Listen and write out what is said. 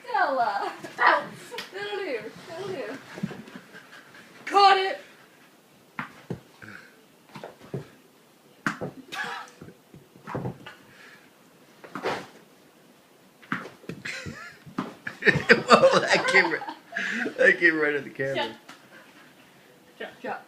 Stella! Bounce! That'll do. That'll do. Caught it! Whoa, that came right at the camera. Drop.